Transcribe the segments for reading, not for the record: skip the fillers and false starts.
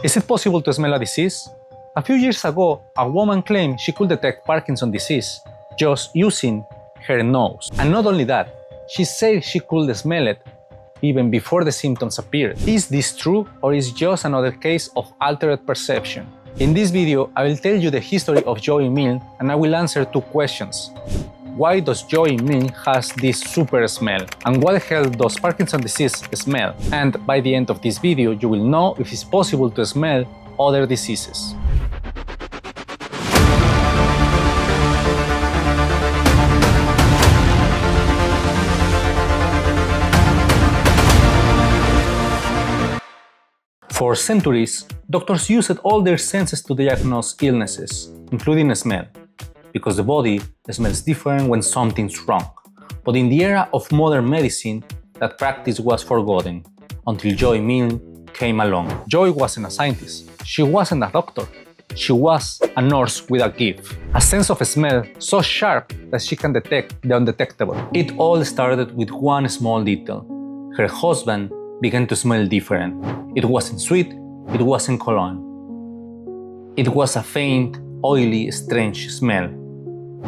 Is it possible to smell a disease? A few years ago, a woman claimed she could detect Parkinson's disease just using her nose. And not only that, she said she could smell it even before the symptoms appeared. Is this true, or is it just another case of altered perception? In this video, I will tell you the history of Joy Milne, and I will answer two questions. Why does Joy Milne has this super smell? And what the hell does Parkinson's disease smell? And by the end of this video, you will know if it's possible to smell other diseases. For centuries, doctors used all their senses to diagnose illnesses, including smell, because the body smells different when something's wrong. But in the era of modern medicine, that practice was forgotten, until Joy Milne came along. Joy wasn't a scientist, she wasn't a doctor, she was a nurse with a gift, a sense of smell so sharp that she can detect the undetectable. It all started with one small detail. Her husband began to smell different. It wasn't sweet, it wasn't cologne. It was a faint, oily, strange smell.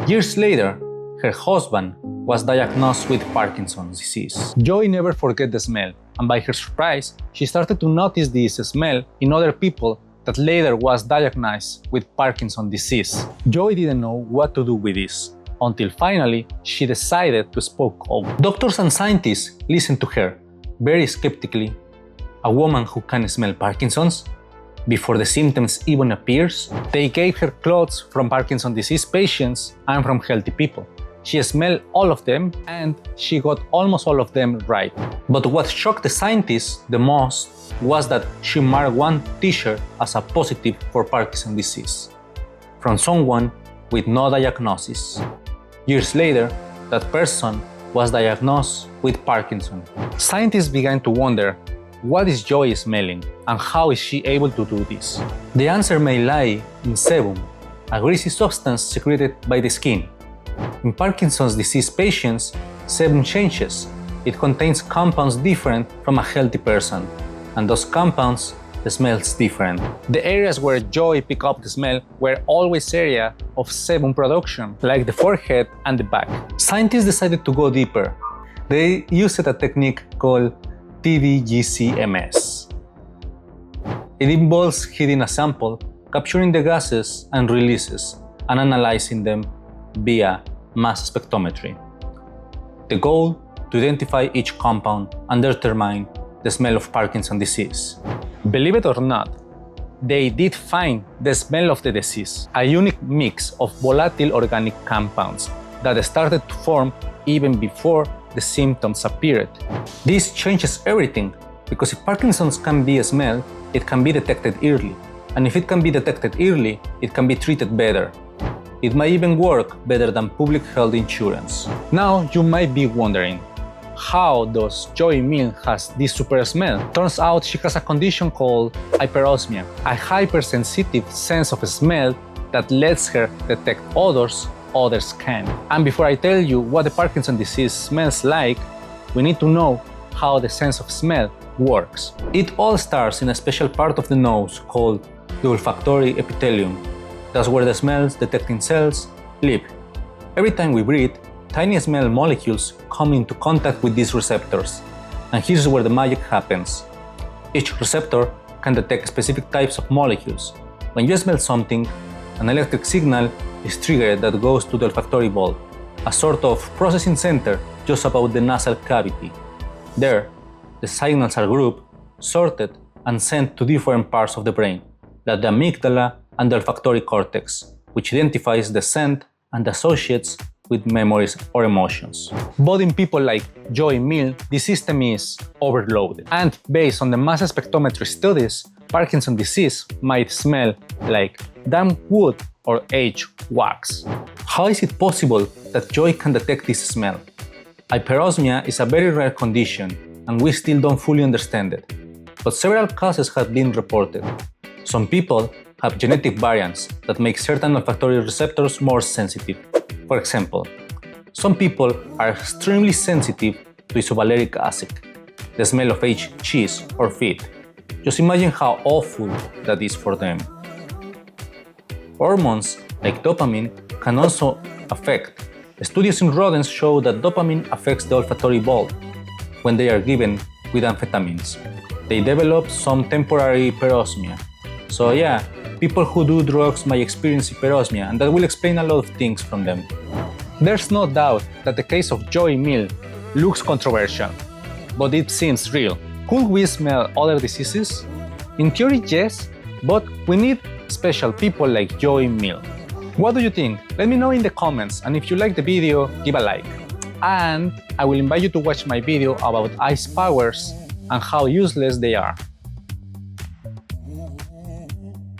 Years later, her husband was diagnosed with Parkinson's disease. Joy never forgot the smell, and by her surprise, she started to notice this smell in other people that later was diagnosed with Parkinson's disease. Joy didn't know what to do with this, until finally she decided to speak up. Doctors and scientists listened to her, very skeptically. A woman who can smell Parkinson's? Before the symptoms even appears? They gave her clothes from Parkinson's disease patients and from healthy people. She smelled all of them, and she got almost all of them right. But what shocked the scientists the most was that she marked one t-shirt as a positive for Parkinson's disease, from someone with no diagnosis. Years later, that person was diagnosed with Parkinson. Scientists began to wonder, what is Joy smelling, and how is she able to do this? The answer may lie in sebum, a greasy substance secreted by the skin. In Parkinson's disease patients, sebum changes. It contains compounds different from a healthy person, and those compounds smells different. The areas where Joy picked up the smell were always areas of sebum production, like the forehead and the back. Scientists decided to go deeper. They used a technique called TDGCMS. It involves heating a sample, capturing the gases and releases, and analyzing them via mass spectrometry. The goal: to identify each compound and determine the smell of Parkinson's disease. Believe it or not, they did find the smell of the disease, a unique mix of volatile organic compounds that started to form even before the symptoms appeared. This changes everything, because if Parkinson's can be smelled, it can be detected early. And if it can be detected early, it can be treated better. It might even work better than public health insurance. Now you might be wondering, how does Joy Milne has this super smell? Turns out she has a condition called hyperosmia, a hypersensitive sense of smell that lets her detect odors others can't. And before I tell you what the Parkinson's disease smells like, we need to know how the sense of smell works. It all starts in a special part of the nose called the olfactory epithelium. That's where the smells detecting cells live. Every time we breathe, tiny smell molecules come into contact with these receptors, and here's where the magic happens. Each receptor can detect specific types of molecules. When you smell something, an electric signal is triggered that goes to the olfactory bulb, a sort of processing center just above the nasal cavity. There, the signals are grouped, sorted, and sent to different parts of the brain, like the amygdala and the olfactory cortex, which identifies the scent and associates with memories or emotions. But in people like Joy Milne, the system is overloaded. And based on the mass spectrometry studies, Parkinson's disease might smell like damp wood or aged wax. How is it possible that Joy can detect this smell? Hyperosmia is a very rare condition, and we still don't fully understand it. But several causes have been reported. Some people have genetic variants that make certain olfactory receptors more sensitive. For example, some people are extremely sensitive to isovaleric acid, the smell of aged cheese or feet. Just imagine how awful that is for them. Hormones like dopamine can also affect. Studies in rodents show that dopamine affects the olfactory bulb when they are given with amphetamines. They develop some temporary hyperosmia. So yeah, people who do drugs might experience hyperosmia, and that will explain a lot of things from them. There's no doubt that the case of Joy Milne looks controversial, but it seems real. Could we smell other diseases? In theory, yes, but we need special people like Joy Milne. What do you think? Let me know in the comments, and if you like the video, give a like. And I will invite you to watch my video about ice powers and how useless they are.